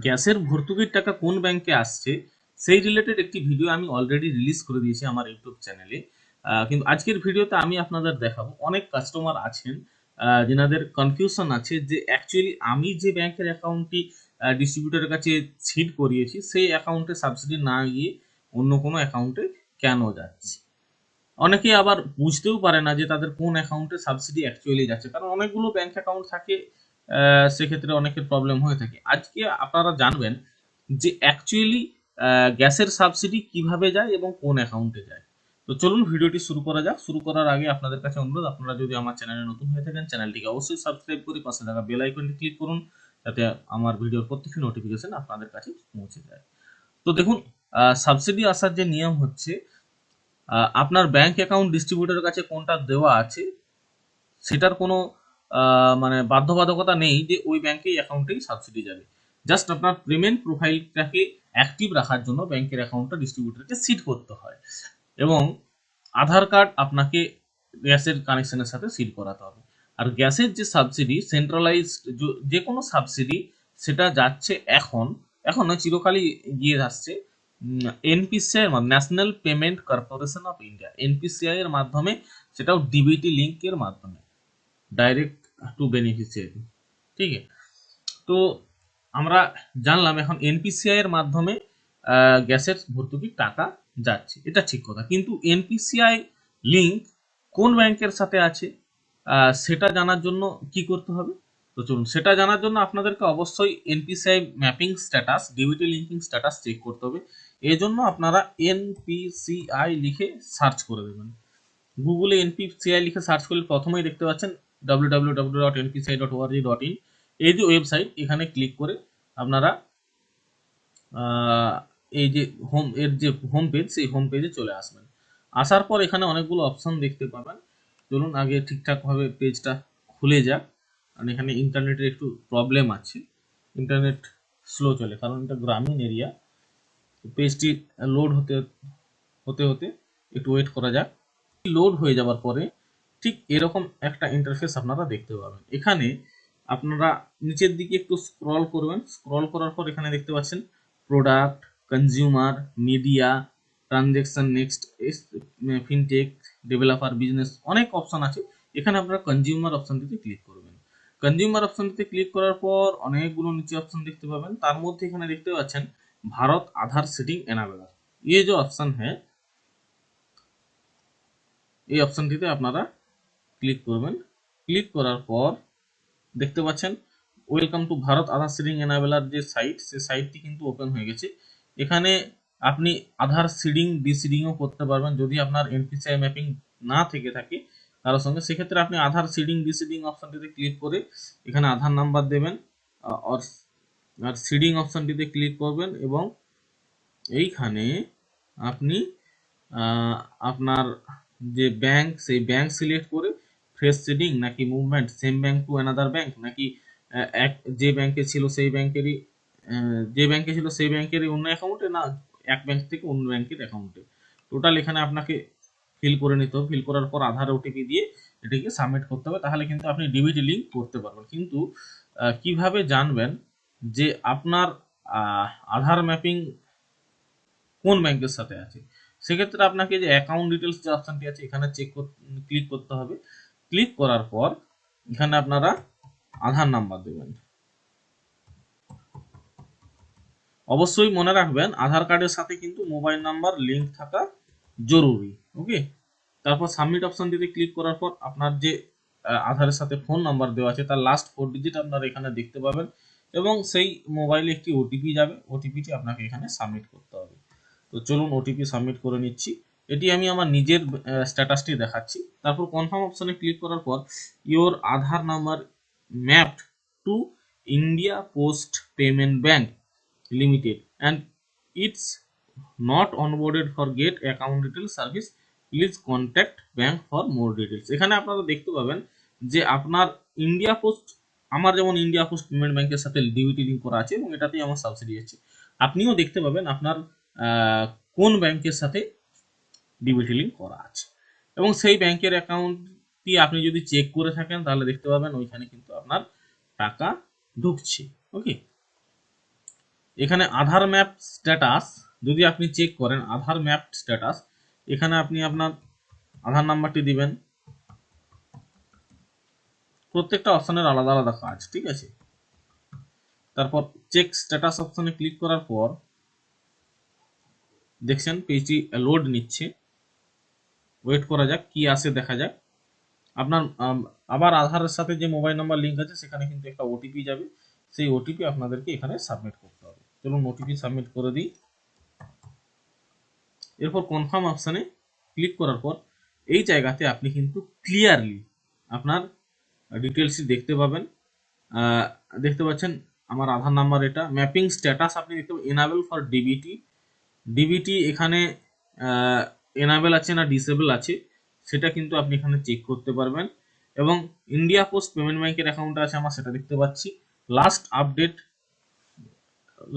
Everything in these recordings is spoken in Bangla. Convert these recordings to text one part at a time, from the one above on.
গ্যাসের ভর্তুকির টাকা কোন ব্যাংকে আসছে সেই রিলেটেড একটি ভিডিও আমি অলরেডি রিলিজ করে দিয়েছি আমার ইউটিউব চ্যানেলে। কিন্তু আজকের ভিডিওতে আমি আপনাদের দেখাবো, অনেক কাস্টমার আছেন যেনাদের কনফিউশন আছে যে অ্যাকচুয়ালি আমি যে ব্যাংকের অ্যাকাউন্টটি ডিস্ট্রিবিউটরের কাছে সিড করিয়েছি সেই অ্যাকাউন্টে সাবসিডি না গিয়ে অন্য কোনো অ্যাকাউন্টে কেন যাচ্ছে। অনেকে আবার বুঝতেও পারে না যে তাদের কোন অ্যাকাউন্টে সাবসিডি অ্যাকচুয়ালি যাচ্ছে, কারণ অনেকগুলো ব্যাংক অ্যাকাউন্ট থাকে। সেক্ষেত্রে অনেকের প্রবলেম হয়ে থাকে। আজকে আপনারা জানবেন যে অ্যাকচুয়ালি গ্যাসের সাবসিডি কিভাবে যায় এবং কোন অ্যাকাউন্টে যায়। তো চলুন ভিডিওটি শুরু করা যাক। শুরু করার আগে আপনাদের কাছে অনুরোধ, আপনারা যদি আমার চ্যানেলে নতুন হয়ে থাকেন চ্যানেলটিকে অবশ্যই সাবস্ক্রাইব করে পাশে থাকা বেল আইকনটি ক্লিক করুন, যাতে আমার ভিডিওর প্রত্যেকটি নোটিফিকেশন আপনাদের কাছে পৌঁছে যায়। তো দেখুন, সাবসিডি আসার যে নিয়ম হচ্ছে, আপনার ব্যাংক অ্যাকাউন্ট ডিস্ট্রিবিউটরের কাছে কোনটা দেওয়া আছে সেটার কোনো মানে বাধ্যবাধকতা নেই যে ওই ব্যাংকেই অ্যাকাউন্টেই সাবসিডি যাবে। জাস্ট আপনার পেমেন্ট প্রোফাইলটাকে অ্যাক্টিভ রাখার জন্য ব্যাংকের অ্যাকাউন্টটা ডিস্ট্রিবিউটরকে সিড করতে হয়, এবং আধার কার্ড আপনাকে গ্যাসের কানেকশনের সাথে সিড করাতে হবে। আর গ্যাসের যে সাবসিডি সেন্ট্রালাইজড যে কোনো সাবসিডি, সেটা যাচ্ছে এখন নয়, চিরকালই গিয়ে আসছে এনপিসিআই এর মাধ্যমে, national payment corporation of India, NPCI এর মাধ্যমে, সেটাও ডিবিটি লিঙ্কের মাধ্যমে, ডাইরেক্ট টু বেনিফিশিয়ারি। ঠিক আছে, তো আমরা জানলাম এখন এনপিসিআই এর মাধ্যমে গ্যাসের ভর্তুকির টাকা যাচ্ছে, এটা ঠিক কথা। কিন্তু এনপিসিআই লিঙ্ক কোন ব্যাংকের সাথে আছে সেটা জানার জন্য কি করতে হবে? তো চলুন সেটা জানার জন্য আপনাদেরকে অবশ্যই NPCI mapping status, DBT linking status check করতে হবে। এই জন্য আপনারা এনপিসিআই লিখে সার্চ করে দেবেন। গুগলে এনপিসিআই লিখে সার্চ করলে প্রথমেই দেখতে পাচ্ছেন www.npci.org.in, এই যে ওয়েবসাইট, এখানে ক্লিক করে আপনারা এই যে হোম পেজ, সেই হোম পেজে চলে আসবেন। আসার পর এখানে অনেকগুলো অপশন দেখতে পাবেন। চলুন আগে ঠিকঠাকভাবে পেজটা খুলে যাক, কারণ এখানে ইন্টারনেটের একটু প্রবলেম আছে, ইন্টারনেট স্লো চলে কারণ এটা গ্রামীণ এরিয়া। পেজটি লোড হতে হতে হতে একটু ওয়েট করা যাক। লোড হয়ে যাওয়ার পরে ঠিক এরকম একটা ইন্টারফেস আপনারা দেখতে পাবেন। এখানে আপনারা নিচের দিকে একটু স্ক্রল করবেন, স্ক্রল করার পর এখানে দেখতে পাচ্ছেন product, consumer, media, transaction, next, fintech, developer, business, অনেক অপশন আছে। এখানে আপনারা কনজিউমার অপশনটিতে ক্লিক করবেন। কনজিউমার অপশনটিতে ক্লিক করার পর অনেকগুলো নিচে অপশন দেখতে পাবেন। তার মধ্যে এখানে দেখতে পাচ্ছেন ভারত আধার সিডিং এনাবেলার, ये जो ऑप्शन है, এই অপশনটিতে আপনারা ক্লিক করবেন। ক্লিক করার পর দেখতে পাচ্ছেন welcome to Bharat Aadhaar seeding enabler যে সাইট, সেই সাইটটি কিন্তু ওপেন হয়ে গেছে। এখানে আপনি আধার সিডিং ডিসিডিংও করতে পারবেন যদি আপনার এনপিসিআই ম্যাপিং না থেকে থাকে কারোর সঙ্গে। সেক্ষেত্রে আপনি আধার সিডিং ডিসিডিং অপশনটিতে ক্লিক করে এখানে আধার নাম্বার দেবেন, আর সিডিং অপশনটিতে ক্লিক করবেন, এবং এইখানে আপনি আপনার যে ব্যাংক, সেই ব্যাংক সিলেক্ট করে ফ্রেশ সিডিং নাকি movement, same bank to another bank, নাকি এক যে ব্যাংকে ছিল সেই ব্যাংকেরই, যে ব্যাংকে ছিল সেই ব্যাংকেরই অন্য অ্যাকাউন্টে, না এক ব্যাংক থেকে অন্য ব্যাংকের অ্যাকাউন্টে, টোটাল এখানে আপনাকে ফিল করে নিতে হবে। ফিল করার পর আধার ওটিপি দিয়ে এটিকে সাবমিট করতে হবে, তাহলে কিন্তু আপনি ডিবিটি লিঙ্ক করতে পারবেন। কিন্তু কিভাবে জানবেন যে আপনার আধার ম্যাপিং কোন ব্যাংকের সাথে আছে? সেক্ষেত্রে আপনাকে যে অ্যাকাউন্ট ডিটেলস যে অপশনটি আছে এখানে ক্লিক করতে হবে। ক্লিক করার পর এখানে আপনারা আধার নাম্বার দেবেন। অবশ্যই মনে রাখবেন আধার কার্ডের সাথে কিন্তু মোবাইল নাম্বার লিঙ্ক থাকা জরুরি। ওকে, তারপর সাবমিট অপশনটিতে ক্লিক করার পর আপনার যে আধারের সাথে ফোন নাম্বার দেওয়া আছে তার লাস্ট 4 ডিজিট আপনারা এখানে দেখতে পাবেন, এবং সেই মোবাইলে একটি ওটিপি যাবে, ওটিপিটি আপনাকে এখানে সাবমিট করতে হবে। তো চলুন ওটিপি সাবমিট করে নিচ্ছি। এটি আমি আমার নিজের স্ট্যাটাসটি দেখাচ্ছি। তারপর কনফার্ম অপশনে ক্লিক করার পর your Aadhaar number mapped to India post payment bank limited and it's not onboarded for get account detail service, please contact bank for more details. এখানে আপনারা দেখতে পাবেন যে আপনার ইন্ডিয়া পোস্ট, আমার যেমন ইন্ডিয়া পোস্ট পেমেন্ট ব্যাংকের সাথে ডিবিটি লিঙ্ক করা আছে এবং এটাতেই আমার সাবসিডি আছে। আপনিও দেখতে পাবেন আপনার কোন ব্যাংকের সাথে ডিবিটি লিঙ্ক করা আছে, এবং সেই ব্যাংকের অ্যাকাউন্টটি আপনি যদি চেক করে থাকেন তাহলে দেখতে পাবেন ওইখানে কিন্তু আপনার টাকা ঢুকছে। ওকে, এখানে আধার ম্যাপ স্ট্যাটাস যদি আপনি চেক করেন, আধার ম্যাপ স্ট্যাটাস, এখানে আপনি আপনার আধার নাম্বারটি দিবেন। প্রত্যেকটা অপশনের আলাদা আলাদা কাজ, ঠিক আছে। তারপর চেক স্ট্যাটাস অপশনে ক্লিক করার পর দেখছেন পেজটি লোড নিচ্ছে, ওয়েট করা যাক কি আসে, দেখা যাক। আপনার আবার আধারের সাথে যে মোবাইল নাম্বার লিঙ্ক আছে সেখানে কিন্তু একটা ওটিপি যাবে, সেই ওটিপি আপনাদেরকে এখানে সাবমিট করতে হবে। চলুন ওটিপি সাবমিট করে দিই। এরপর কনফার্ম অপশানে ক্লিক করার পর এই জায়গাতে আপনি কিন্তু ক্লিয়ারলি আপনার ডিটেলসটি দেখতে পাবেন। দেখতে পাচ্ছেন আমার আধার নাম্বার, এটা ম্যাপিং স্ট্যাটাস আপনি দেখতে পাবেন এনাবেল ফর ডিবিটি। ডিবিটি এখানে এনাবেল আছে না ডিসেবল আছে সেটা কিন্তু আপনি এখানে চেক করতে পারবেন। এবং ইন্ডিয়া পোস্ট পেমেন্ট ব্যাংকের অ্যাকাউন্ট আছে আমার, সেটা দেখতে পাচ্ছি।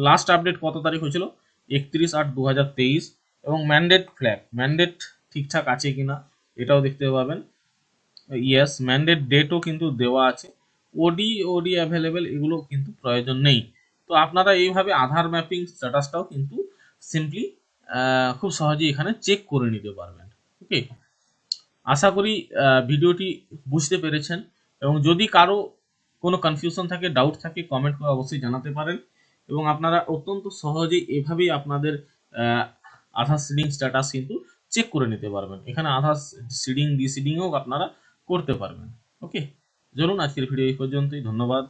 লাস্ট আপডেট কত তারিখ হয়েছিল, 31/8/2023। এবং ম্যান্ডেট ঠিকঠাক আছে কিনা এটাও দেখতে পাবেন। ইয়েস, ম্যান্ডেট ডেটও কিন্তু দেওয়া আছে। ওডি অ্যাভেলেবেল, এগুলো কিন্তু প্রয়োজন নেই। তো আপনারা এইভাবে আধার ম্যাপিং স্ট্যাটাসটাও কিন্তু সিম্পলি খুব সহজেই এখানে চেক করে নিতে পারবেন। ওকে, আশা করি ভিডিওটি বুঝতে পেরেছেন। এবং যদি কারো কোনো কনফিউশন থাকে, ডাউট থাকে, কমেন্ট করে অবশ্যই জানাতে পারেন। এবং আপনারা অত্যন্ত সহজেই এভাবেই আপনাদের আধার সিডিং স্ট্যাটাস কিন্তু চেক করে নিতে পারবেন। এখানে আধার সিডিং ডিসিডিংও আপনারা করতে পারবেন। ওকে, চলুন আজকের ভিডিও এই পর্যন্তই, ধন্যবাদ।